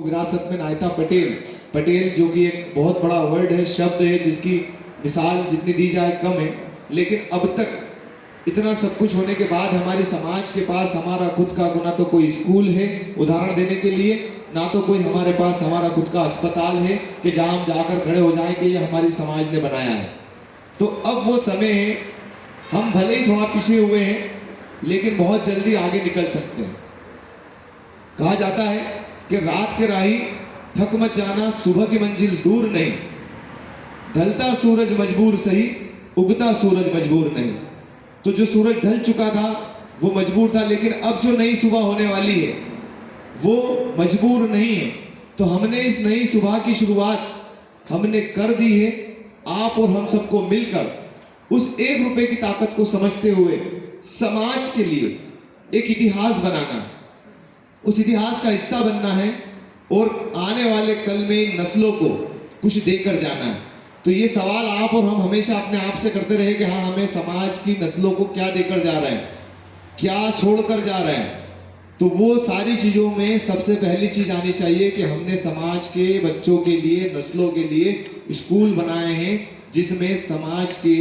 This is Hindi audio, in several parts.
विरासत में नायता पटेल। पटेल जो कि एक बहुत बड़ा वर्ड है, शब्द है, जिसकी मिसाल जितनी दी जाए कम है। लेकिन अब तक इतना सब कुछ होने के बाद हमारी समाज के पास हमारा खुद का ना तो कोई स्कूल है उदाहरण देने के लिए, ना तो कोई हमारे पास हमारा खुद का अस्पताल है कि जहाँ हम जाकर खड़े हो जाएं कि ये हमारी समाज ने बनाया है। तो अब वो समय है, हम भले ही थोड़ा पीछे हुए हैं लेकिन बहुत जल्दी आगे निकल सकते हैं। कहा जाता है कि रात के राही थक मत जाना, सुबह की मंजिल दूर नहीं, ढलता सूरज मजबूर सही, उगता सूरज मजबूर नहीं। तो जो सूरज ढल चुका था वो मजबूर था, लेकिन अब जो नई सुबह होने वाली है वो मजबूर नहीं है। तो हमने इस नई सुबह की शुरुआत हमने कर दी है। आप और हम सबको मिलकर उस 1 रुपए की ताकत को समझते हुए समाज के लिए एक इतिहास बनाना, उस इतिहास का हिस्सा बनना है और आने वाले कल में नस्लों को कुछ देकर जाना है। तो ये सवाल आप और हम हमेशा अपने आप से करते रहे कि हाँ, हमें समाज की नस्लों को क्या देकर जा रहे हैं, क्या छोड़कर जा रहे हैं। तो वो सारी चीज़ों में सबसे पहली चीज़ आनी चाहिए कि हमने समाज के बच्चों के लिए, नस्लों के लिए स्कूल बनाए हैं जिसमें समाज के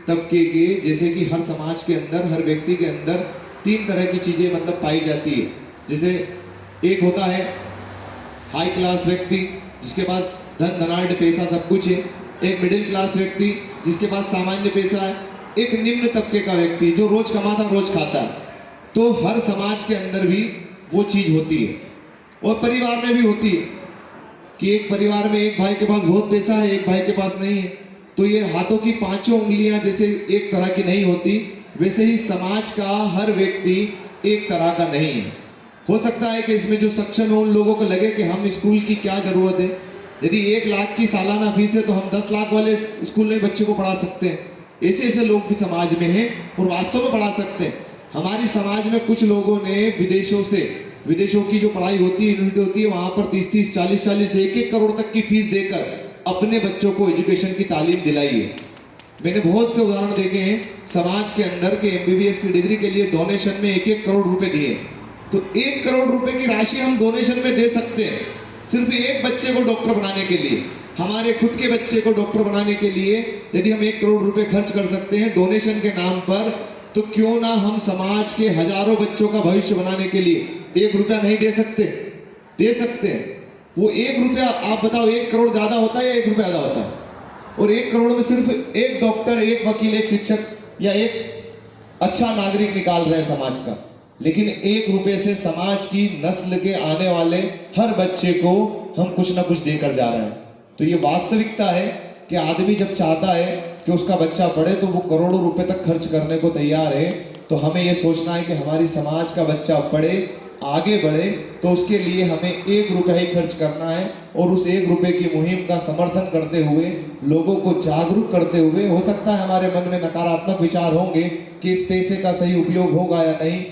तबके के, जैसे कि हर समाज के अंदर, हर व्यक्ति के अंदर 3 तरह की चीज़ें मतलब पाई जाती है। जैसे एक होता है हाई क्लास व्यक्ति जिसके पास धन धनाढ़ पैसा सब कुछ है, एक मिडिल क्लास व्यक्ति जिसके पास सामान्य पैसा है, एक निम्न तबके का व्यक्ति जो रोज कमाता रोज खाता है। तो हर समाज के अंदर भी वो चीज़ होती है और परिवार में भी होती है कि एक परिवार में एक भाई के पास बहुत पैसा है, एक भाई के पास नहीं है। तो ये हाथों की 5 उंगलियां जैसे एक तरह की नहीं होती, वैसे ही समाज का हर व्यक्ति एक तरह का नहीं है। हो सकता है कि इसमें जो सक्षम है उन लोगों को लगे कि हम स्कूल की क्या ज़रूरत है, यदि 1 लाख की सालाना फीस है तो हम 10 लाख वाले स्कूल में बच्चों को पढ़ा सकते हैं। ऐसे ऐसे लोग भी समाज में हैं और वास्तव में पढ़ा सकते हैं। हमारी समाज में कुछ लोगों ने विदेशों की जो पढ़ाई होती है, यूनिवर्सिटी होती है, वहाँ पर 30-30, 40-40, 1-1 करोड़ तक की फीस देकर अपने बच्चों को एजुकेशन की तालीम दिलाई है। मैंने बहुत से उदाहरण देखे हैं समाज के अंदर के MBBS की डिग्री के लिए डोनेशन में 1-1 करोड़ रुपए दिए। तो 1 करोड़ रुपए की राशि हम डोनेशन में दे सकते हैं सिर्फ एक बच्चे को डॉक्टर बनाने के लिए। हमारे खुद के बच्चे को डॉक्टर बनाने के लिए यदि हम 1 करोड़ रुपए खर्च कर सकते हैं डोनेशन के नाम पर, तो क्यों ना हम समाज के हजारों बच्चों का भविष्य बनाने के लिए 1 रुपया नहीं दे सकते? दे सकते हैं। वो 1 रुपया, आप बताओ 1 करोड़ ज़्यादा होता है या 1 रुपया ज़्यादा होता है? और 1 करोड़ में सिर्फ एक डॉक्टर, एक वकील, एक शिक्षक या एक अच्छा नागरिक निकाल रहे हैं समाज का। लेकिन 1 रुपये से समाज की नस्ल के आने वाले हर बच्चे को हम कुछ ना कुछ देकर जा रहे हैं। तो ये वास्तविकता है कि आदमी जब चाहता है कि उसका बच्चा पढ़े तो वो करोड़ों रुपए तक खर्च करने को तैयार है। तो हमें ये सोचना है कि हमारी समाज का बच्चा पढ़े, आगे बढ़े, तो उसके लिए हमें 1 रुपया ही खर्च करना है और उस 1 रुपये की मुहिम का समर्थन करते हुए, लोगों को जागरूक करते हुए। हो सकता है हमारे मन में नकारात्मक विचार होंगे कि इस पैसे का सही उपयोग होगा या नहीं,